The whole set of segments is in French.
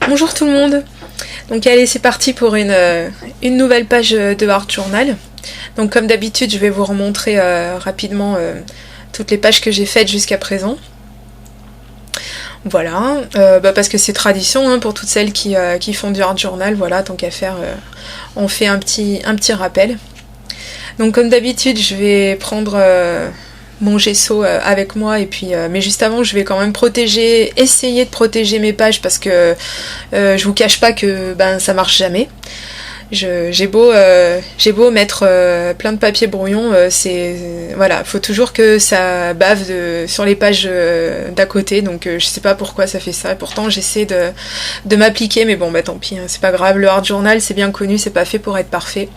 Bonjour tout le monde. Donc allez, c'est parti pour une nouvelle page de Art Journal. Donc comme d'habitude, je vais vous remontrer rapidement toutes les pages que j'ai faites jusqu'à présent. Voilà, parce que c'est tradition hein, pour toutes celles qui font du Art Journal. Voilà, tant qu'à faire, on fait un petit rappel. Donc comme d'habitude, je vais prendre mon gesso avec moi et puis mais juste avant je vais quand même essayer de protéger mes pages parce que je vous cache pas que ça marche jamais. J'ai beau mettre plein de papier brouillon, voilà, faut toujours que ça bave sur les pages d'à côté, donc je sais pas pourquoi ça fait ça, et pourtant j'essaie de m'appliquer, mais bon tant pis, hein, c'est pas grave, le Art Journal c'est bien connu, c'est pas fait pour être parfait.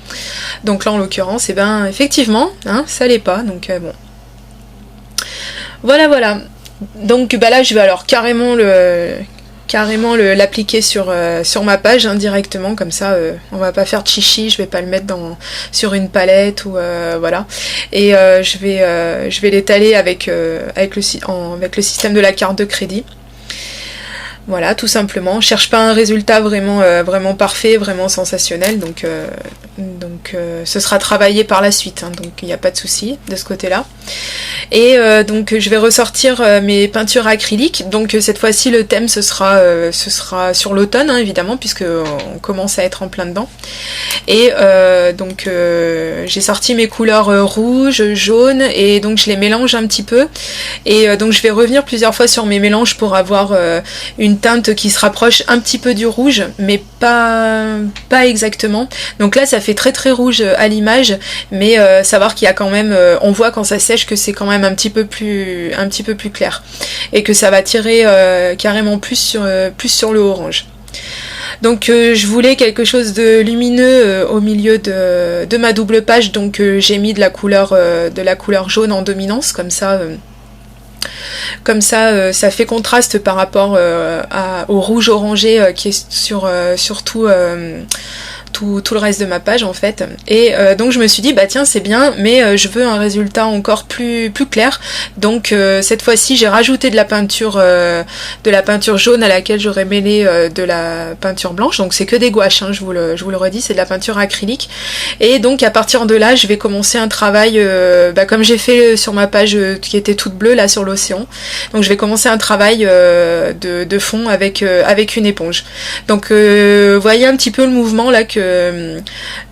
Donc là en l'occurrence, effectivement, hein, ça l'est pas, donc bon. Voilà. Donc là je vais alors carrément l'appliquer sur ma page hein, directement, comme ça on va pas faire de chichi, je vais pas le mettre sur une palette ou voilà. Et je vais l'étaler avec le système de la carte de crédit. Voilà, tout simplement. Je cherche pas un résultat vraiment parfait, vraiment sensationnel, donc ce sera travaillé par la suite, hein, donc il n'y a pas de souci de ce côté-là. Et donc je vais ressortir mes peintures acryliques. Donc cette fois-ci le thème ce sera sur l'automne hein, évidemment, puisque on commence à être en plein dedans. Et donc j'ai sorti mes couleurs rouge, jaune, et donc je les mélange un petit peu. Et donc je vais revenir plusieurs fois sur mes mélanges pour avoir une teinte qui se rapproche un petit peu du rouge, mais pas exactement. Donc là ça fait très rouge à l'image, mais savoir qu'il y a quand même, on voit quand ça sèche que c'est quand même un petit peu plus clair, et que ça va tirer carrément plus sur le orange. Donc je voulais quelque chose de lumineux au milieu de ma double page, donc j'ai mis de la couleur jaune en dominance, comme ça ça fait contraste par rapport au rouge orangé qui est sur tout le reste de ma page en fait. Et donc je me suis dit tiens c'est bien, mais je veux un résultat encore plus clair, donc cette fois-ci j'ai rajouté de la peinture jaune à laquelle j'aurais mêlé de la peinture blanche, donc c'est que des gouaches hein, je vous le redis, c'est de la peinture acrylique. Et donc à partir de là je vais commencer un travail comme j'ai fait sur ma page qui était toute bleue là sur l'océan. Donc je vais commencer un travail de fond avec une éponge. Donc voyez un petit peu le mouvement là que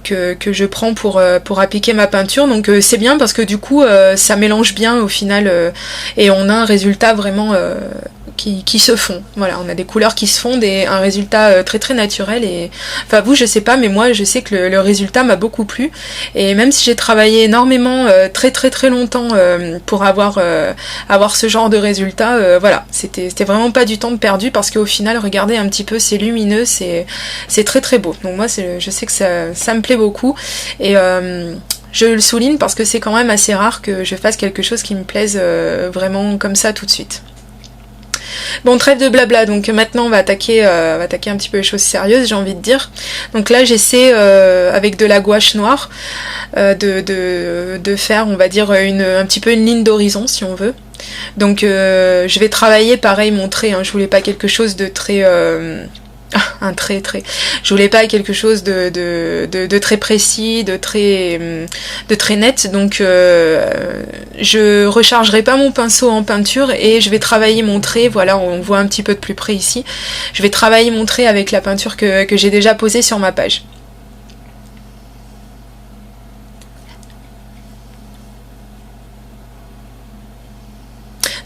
je prends pour appliquer ma peinture. Donc c'est bien parce que du coup ça mélange bien au final et on a un résultat vraiment qui se fond. Voilà, on a des couleurs qui se fondent et un résultat très naturel. Et enfin vous je sais pas, mais moi je sais que le résultat m'a beaucoup plu, et même si j'ai travaillé énormément très longtemps pour avoir ce genre de résultat, voilà, c'était vraiment pas du temps de perdu, parce qu'au final regardez un petit peu, c'est lumineux, c'est très beau. Donc moi je sais que ça me plaît beaucoup, et je le souligne parce que c'est quand même assez rare que je fasse quelque chose qui me plaise vraiment comme ça tout de suite. Bon, trêve de blabla, donc maintenant on va attaquer un petit peu les choses sérieuses, j'ai envie de dire. Donc là j'essaie avec de la gouache noire de faire, on va dire, un petit peu une ligne d'horizon si on veut. Donc je vais travailler pareil mon trait, hein, je voulais pas quelque chose de très... je voulais pas quelque chose de très précis, de très net, donc je rechargerai pas mon pinceau en peinture et je vais travailler mon trait. Voilà, on voit un petit peu de plus près ici, je vais travailler mon trait avec la peinture que j'ai déjà posée sur ma page.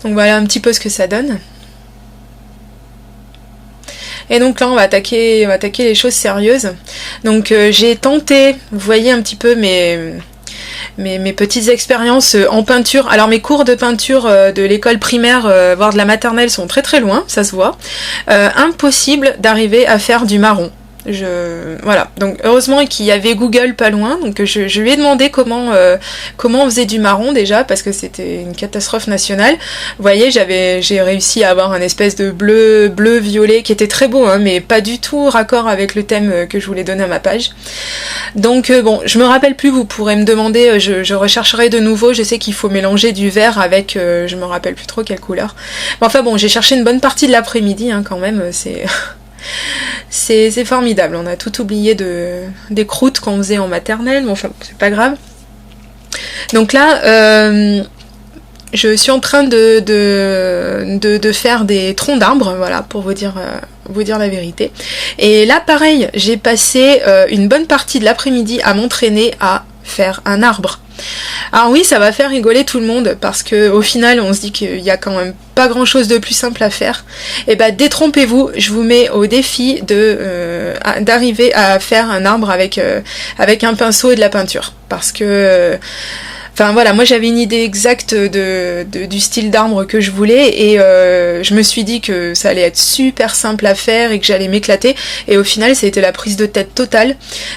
Donc voilà un petit peu ce que ça donne. Et donc là on va attaquer les choses sérieuses. Donc j'ai tenté, vous voyez un petit peu mes petites expériences en peinture. Alors mes cours de peinture de l'école primaire, voire de la maternelle, sont très loin, ça se voit. Impossible d'arriver à faire du marron. Voilà, donc heureusement qu'il y avait Google pas loin, donc je lui ai demandé comment on faisait du marron déjà, parce que c'était une catastrophe nationale. Vous voyez, j'ai réussi à avoir un espèce de bleu violet qui était très beau, hein, mais pas du tout raccord avec le thème que je voulais donner à ma page. Donc bon, je me rappelle plus, vous pourrez me demander, je rechercherai de nouveau. Je sais qu'il faut mélanger du vert avec, je me rappelle plus trop quelle couleur. Mais enfin bon, j'ai cherché une bonne partie de l'après-midi, hein, quand même, c'est C'est formidable, on a tout oublié des croûtes qu'on faisait en maternelle, mais enfin c'est pas grave. Donc là, je suis en train de faire des troncs d'arbres, voilà, pour vous dire la vérité. Et là, pareil, j'ai passé une bonne partie de l'après-midi à m'entraîner à faire un arbre. Alors oui, ça va faire rigoler tout le monde, parce que au final, on se dit qu'il y a quand même pas grand chose de plus simple à faire. Et bah, détrompez-vous, je vous mets au défi d'arriver à faire un arbre avec un pinceau et de la peinture. Parce que... Enfin voilà, moi j'avais une idée exacte du style d'arbre que je voulais et je me suis dit que ça allait être super simple à faire et que j'allais m'éclater et au final ça a été la prise de tête totale.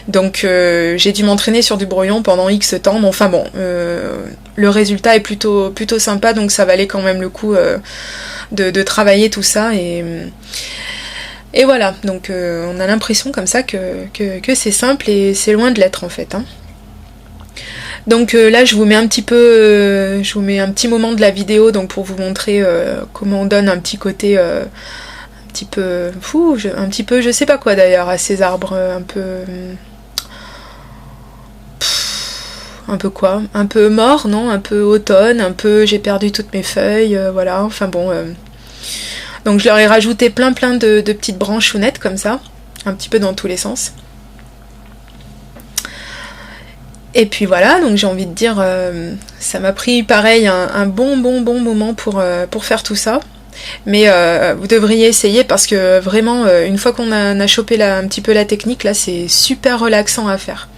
Donc j'ai dû m'entraîner sur du brouillon pendant X temps, mais enfin bon, le résultat est plutôt sympa, donc ça valait quand même le coup de travailler tout ça et voilà, donc on a l'impression comme ça que c'est simple et c'est loin de l'être en fait, hein. Donc là je vous mets un petit moment de la vidéo donc pour vous montrer comment on donne un petit côté un petit peu je sais pas quoi d'ailleurs à ces arbres un peu mort, non, un peu automne, un peu j'ai perdu toutes mes feuilles, voilà, enfin bon donc je leur ai rajouté plein de petites branchounettes comme ça, un petit peu dans tous les sens. Et puis voilà, donc j'ai envie de dire, ça m'a pris pareil un bon moment pour faire tout ça. Mais vous devriez essayer parce que vraiment, une fois qu'on a chopé un petit peu la technique, là c'est super relaxant à faire.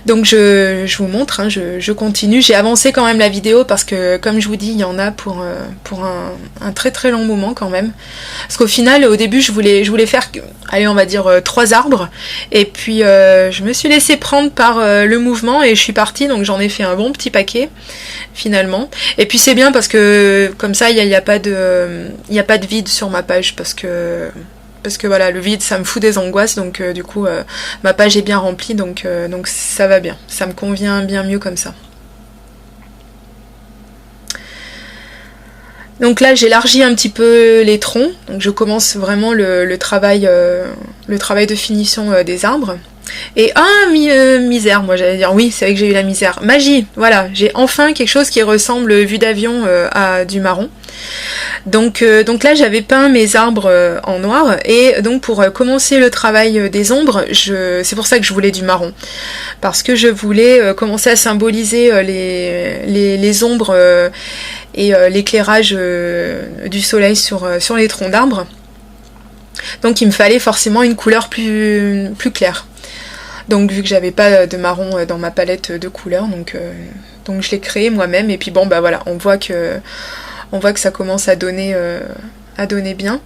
Donc je vous montre, hein, je continue. J'ai avancé quand même la vidéo parce que comme je vous dis, il y en a pour un très long moment quand même. Parce qu'au final, au début, je voulais faire, allez on va dire 3 arbres. Et puis je me suis laissée prendre par le mouvement et je suis partie. Donc j'en ai fait un bon petit paquet finalement. Et puis c'est bien parce que comme ça, il y a pas de vide sur ma page parce que voilà, le vide ça me fout des angoisses, donc du coup ma page est bien remplie, donc ça va bien, ça me convient bien mieux comme ça. Donc là j'élargis un petit peu les troncs, donc je commence vraiment le travail de finition des arbres. Et misère, moi j'allais dire, oui c'est vrai que j'ai eu la misère. Magie, voilà, j'ai enfin quelque chose qui ressemble vue d'avion à du marron. Donc là j'avais peint mes arbres en noir et donc pour commencer le travail des ombres, c'est pour ça que je voulais du marron. Parce que je voulais commencer à symboliser les ombres et l'éclairage du soleil sur les troncs d'arbres. Donc il me fallait forcément une couleur plus claire. Donc vu que j'avais pas de marron dans ma palette de couleurs, donc je l'ai créé moi-même et puis bon bah voilà, on voit que ça commence à donner bien.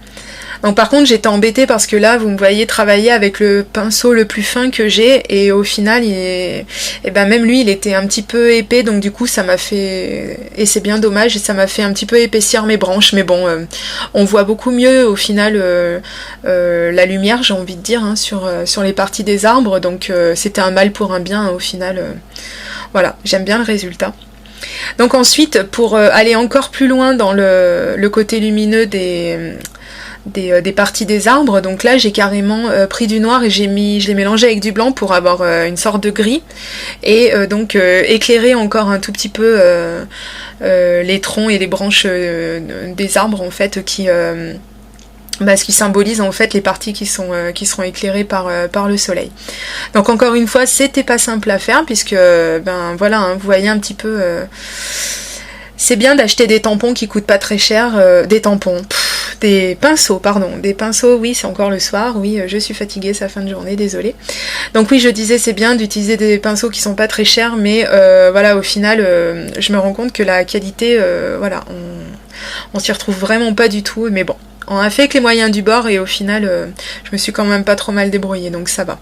Donc par contre j'étais embêtée parce que là vous me voyez travailler avec le pinceau le plus fin que j'ai et au final même lui il était un petit peu épais, donc du coup ça m'a fait, et c'est bien dommage, ça m'a fait un petit peu épaissir mes branches, mais bon on voit beaucoup mieux au final la lumière, j'ai envie de dire, hein, sur les parties des arbres, donc c'était un mal pour un bien, hein, au final voilà, j'aime bien le résultat. Donc ensuite, pour aller encore plus loin dans le côté lumineux des parties des arbres, donc là j'ai carrément pris du noir et je l'ai mélangé avec du blanc pour avoir une sorte de gris et donc éclairer encore un tout petit peu les troncs et les branches des arbres en fait ce qui symbolise en fait les parties qui seront éclairées par le soleil. Donc encore une fois, c'était pas simple à faire puisque voilà, hein, vous voyez un petit peu. C'est bien d'acheter des tampons qui coûtent pas très cher, des pinceaux, oui, c'est encore le soir, oui, je suis fatiguée, c'est la fin de journée, désolée. Donc oui, je disais, c'est bien d'utiliser des pinceaux qui sont pas très chers, mais voilà, au final, je me rends compte que la qualité, voilà, on s'y retrouve vraiment pas du tout, mais bon. On a fait avec les moyens du bord et au final je me suis quand même pas trop mal débrouillée, donc ça va.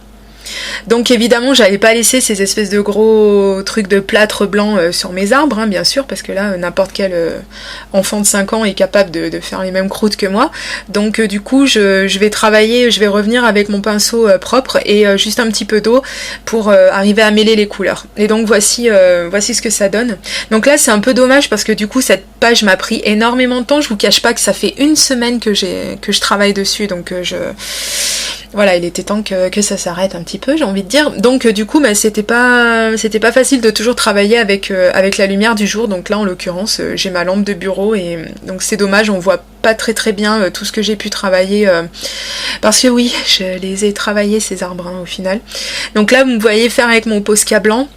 Donc évidemment j'allais pas laisser ces espèces de gros trucs de plâtre blanc sur mes arbres, hein, bien sûr, parce que là n'importe quel enfant de 5 ans est capable de faire les mêmes croûtes que moi. Donc du coup je vais travailler, je vais revenir avec mon pinceau propre et juste un petit peu d'eau pour arriver à mêler les couleurs. Et donc voici ce que ça donne. Donc là c'est un peu dommage parce que du coup cette page m'a pris énormément de temps. Je vous cache pas que ça fait une semaine que je travaille dessus, donc voilà, il était temps que ça s'arrête un petit peu, j'ai envie de dire. Donc du coup, bah, c'était pas facile de toujours travailler avec la lumière du jour. Donc là, en l'occurrence, j'ai ma lampe de bureau et donc c'est dommage, on voit pas très bien tout ce que j'ai pu travailler parce que oui, je les ai travaillés ces arbres au final. Donc là, vous me voyez faire avec mon Posca blanc.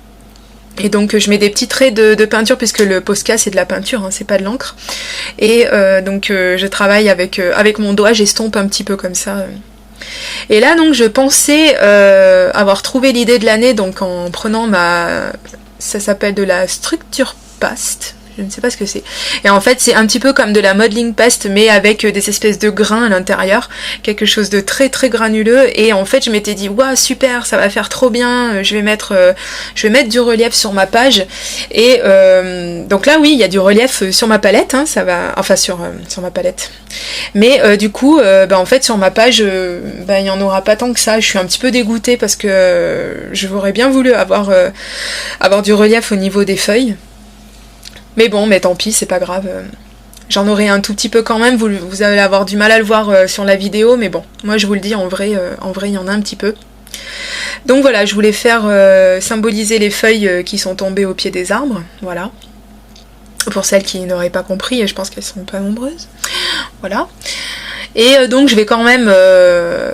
Et donc je mets des petits traits de peinture puisque le Posca c'est de la peinture, hein, c'est pas de l'encre. Et donc je travaille avec mon doigt, j'estompe un petit peu comme ça. Et là donc je pensais avoir trouvé l'idée de l'année donc en prenant ça s'appelle de la structure paste. Je ne sais pas ce que c'est. Et en fait, c'est un petit peu comme de la modeling paste, mais avec des espèces de grains à l'intérieur. Quelque chose de très granuleux. Et en fait, je m'étais dit, waouh, super, ça va faire trop bien. Je vais mettre du relief sur ma page. Et donc là, oui, il y a du relief sur ma palette. Hein, ça va, enfin sur ma palette. Mais du coup, en fait, sur ma page, il n'y en aura pas tant que ça. Je suis un petit peu dégoûtée parce que j'aurais bien voulu avoir du relief au niveau des feuilles. Mais bon, mais tant pis, c'est pas grave. J'en aurai un tout petit peu quand même, vous allez avoir du mal à le voir sur la vidéo, mais bon, moi je vous le dis, en vrai, il y en a un petit peu. Donc voilà, je voulais faire symboliser les feuilles qui sont tombées au pied des arbres, voilà. Pour celles qui n'auraient pas compris, et je pense qu'elles sont pas nombreuses. Voilà. Et donc je vais quand même,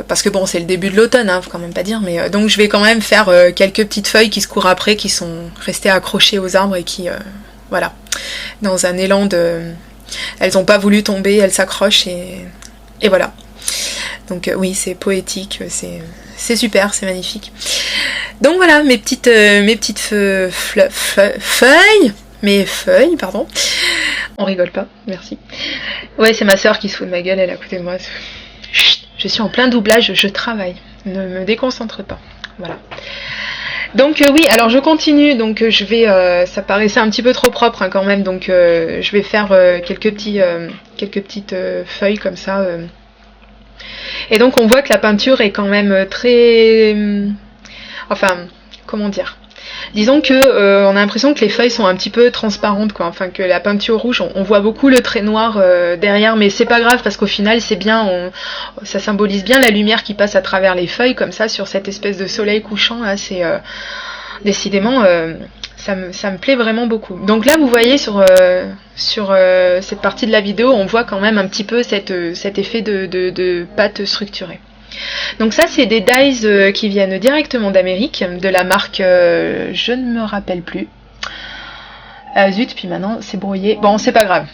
parce que bon c'est le début de l'automne, hein, faut quand même pas dire, mais donc je vais quand même faire quelques petites feuilles qui se courent après, qui sont restées accrochées aux arbres et qui... voilà, dans un élan de... Elles n'ont pas voulu tomber, elles s'accrochent et voilà. Donc oui, c'est poétique, c'est super, c'est magnifique. Donc voilà, mes petites feuilles, pardon. On rigole pas, merci. Ouais, c'est ma soeur qui se fout de ma gueule, elle est à côté de moi. Chut, je suis en plein doublage, je travaille. Ne me déconcentre pas, voilà. Donc oui, alors je continue, donc je vais, ça paraissait un petit peu trop propre hein, quand même, donc je vais faire quelques petites feuilles comme ça. Et donc on voit que la peinture est quand même très... enfin, comment dire ? Disons que on a l'impression que les feuilles sont un petit peu transparentes, quoi. Enfin que la peinture rouge, on voit beaucoup le trait noir derrière, mais c'est pas grave parce qu'au final c'est bien, ça symbolise bien la lumière qui passe à travers les feuilles comme ça sur cette espèce de soleil couchant. Là, c'est décidément ça me plaît vraiment beaucoup. Donc là vous voyez sur cette partie de la vidéo, on voit quand même un petit peu cet effet de pâte structurée. Donc ça c'est des dies qui viennent directement d'Amérique, de la marque, je ne me rappelle plus. Zut, puis maintenant c'est brouillé. Bon, c'est pas grave,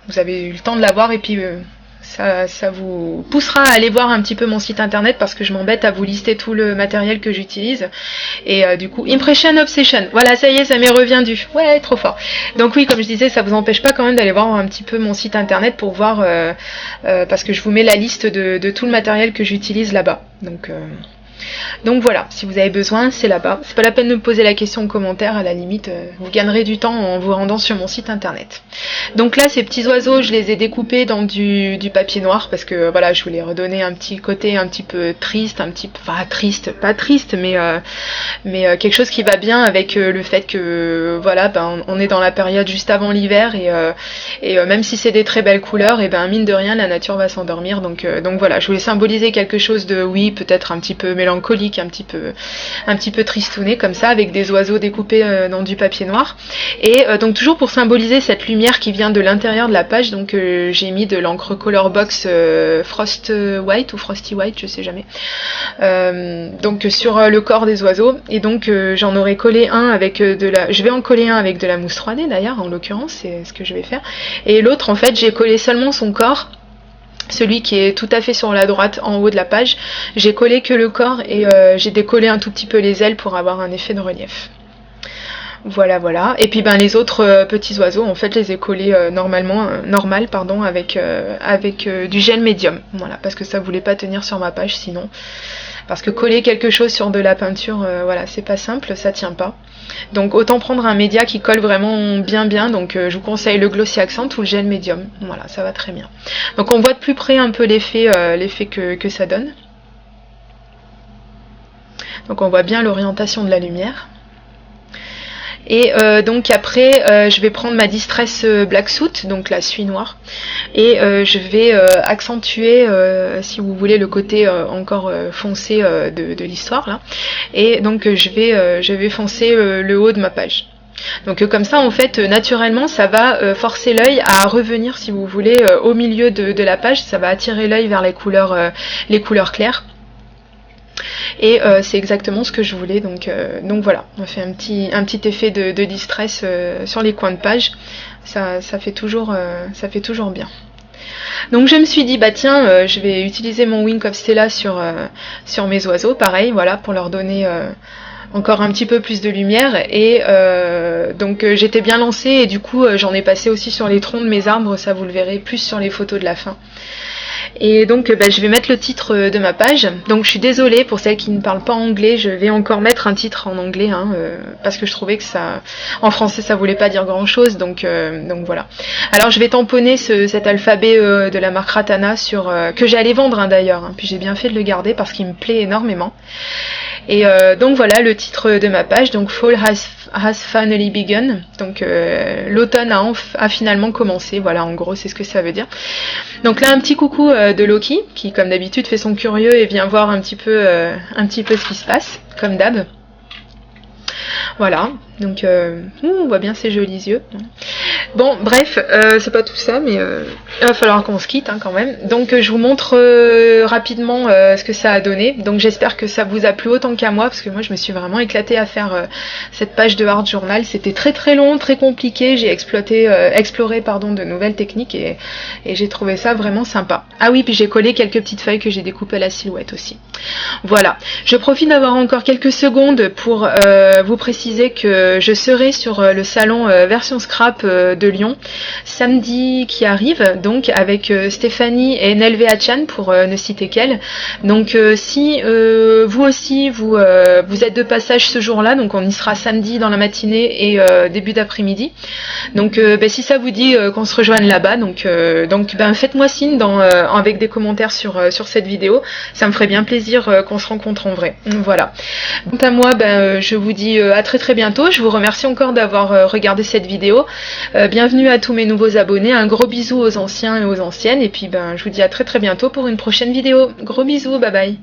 vous avez eu le temps de la voir et puis ça vous poussera à aller voir un petit peu mon site internet parce que je m'embête à vous lister tout le matériel que j'utilise. Et du coup, Impression Obsession, voilà, ça y est, ça m'est reviendu. Ouais, trop fort. Donc oui, comme je disais, ça vous empêche pas quand même d'aller voir un petit peu mon site internet pour voir, parce que je vous mets la liste de tout le matériel que j'utilise là-bas. Donc voilà, si vous avez besoin, c'est là-bas. C'est pas la peine de me poser la question en commentaire, à la limite, vous gagnerez du temps en vous rendant sur mon site internet. Donc là, ces petits oiseaux, je les ai découpés dans du papier noir parce que voilà, je voulais redonner un petit côté un petit peu triste, enfin triste, pas triste, mais quelque chose qui va bien avec le fait que voilà, on est dans la période juste avant l'hiver et même si c'est des très belles couleurs, et mine de rien, la nature va s'endormir. Donc voilà, je voulais symboliser quelque chose de, oui, peut-être un petit peu mélancolique, un petit peu tristouné comme ça, avec des oiseaux découpés dans du papier noir. Et donc toujours pour symboliser cette lumière qui vient de l'intérieur de la page, donc j'ai mis de l'encre Colorbox Frost White ou Frosty White, je sais jamais, donc sur le corps des oiseaux. Et donc j'en aurais collé un avec je vais en coller un avec de la mousse 3D d'ailleurs, en l'occurrence, c'est ce que je vais faire. Et l'autre, en fait, j'ai collé seulement son corps. Celui qui est tout à fait sur la droite en haut de la page, j'ai collé que le corps et j'ai décollé un tout petit peu les ailes pour avoir un effet de relief. Voilà. Et puis les autres petits oiseaux, en fait, je les ai collés normal, avec du gel médium. Voilà, parce que ça voulait pas tenir sur ma page sinon. parce que coller quelque chose sur de la peinture, voilà, c'est pas simple, ça tient pas. Donc autant prendre un média qui colle vraiment bien, donc je vous conseille le Glossy Accent ou le gel médium. Voilà, ça va très bien. Donc on voit de plus près un peu l'effet que ça donne. Donc on voit bien l'orientation de la lumière. Et donc après, je vais prendre ma Distress Black Suit, donc la suie noire, et je vais accentuer, si vous voulez, le côté encore foncé de l'histoire là. Et donc je vais foncer le haut de ma page. Donc comme ça, en fait, naturellement, ça va forcer l'œil à revenir, si vous voulez, au milieu de la page. Ça va attirer l'œil vers les couleurs claires. Et c'est exactement ce que je voulais, donc voilà, on fait un petit effet de distress sur les coins de page, ça fait toujours bien. Donc je me suis dit, bah tiens, je vais utiliser mon Wink of Stella sur mes oiseaux, pareil, voilà, pour leur donner encore un petit peu plus de lumière, et donc j'étais bien lancée, et du coup j'en ai passé aussi sur les troncs de mes arbres, ça vous le verrez plus sur les photos de la fin. Et donc je vais mettre le titre de ma page. Donc je suis désolée pour celles qui ne parlent pas anglais, je vais encore mettre un titre en anglais, hein, parce que je trouvais que ça, en français ça voulait pas dire grand chose, donc voilà. Alors je vais tamponner cet alphabet de la marque Ratana que j'allais vendre, hein, d'ailleurs, hein, puis j'ai bien fait de le garder parce qu'il me plaît énormément. Et donc voilà le titre de ma page, donc Fall has finally begun, donc l'automne a finalement commencé, voilà, en gros c'est ce que ça veut dire. Donc là un petit coucou de Loki, qui comme d'habitude fait son curieux et vient voir un petit peu ce qui se passe, comme d'hab. Voilà, donc on voit bien ses jolis yeux. Bon, bref, c'est pas tout ça, mais il va falloir qu'on se quitte, hein, quand même. Donc je vous montre rapidement ce que ça a donné. Donc j'espère que ça vous a plu autant qu'à moi, parce que moi je me suis vraiment éclatée à faire cette page de Art Journal. C'était très très long, très compliqué. J'ai exploré de nouvelles techniques, et j'ai trouvé ça vraiment sympa. Ah oui, puis j'ai collé quelques petites feuilles que j'ai découpées à la silhouette aussi. Voilà, je profite d'avoir encore quelques secondes pour vous préciser que je serai sur le salon version scrap de Lyon samedi qui arrive, donc avec Stéphanie et Nelvea Chan, pour ne citer qu'elle. Donc si vous aussi vous êtes de passage ce jour-là, donc on y sera samedi dans la matinée et début d'après-midi. Donc si ça vous dit qu'on se rejoigne là-bas, donc faites-moi signe avec des commentaires sur cette vidéo, ça me ferait bien plaisir qu'on se rencontre en vrai. Voilà. Quant à moi, je vous dis à très très bientôt. Je vous remercie encore d'avoir regardé cette vidéo. Bienvenue à tous mes nouveaux abonnés. Un gros bisou aux anciens et aux anciennes. Et puis je vous dis à très très bientôt pour une prochaine vidéo. Gros bisous, bye bye.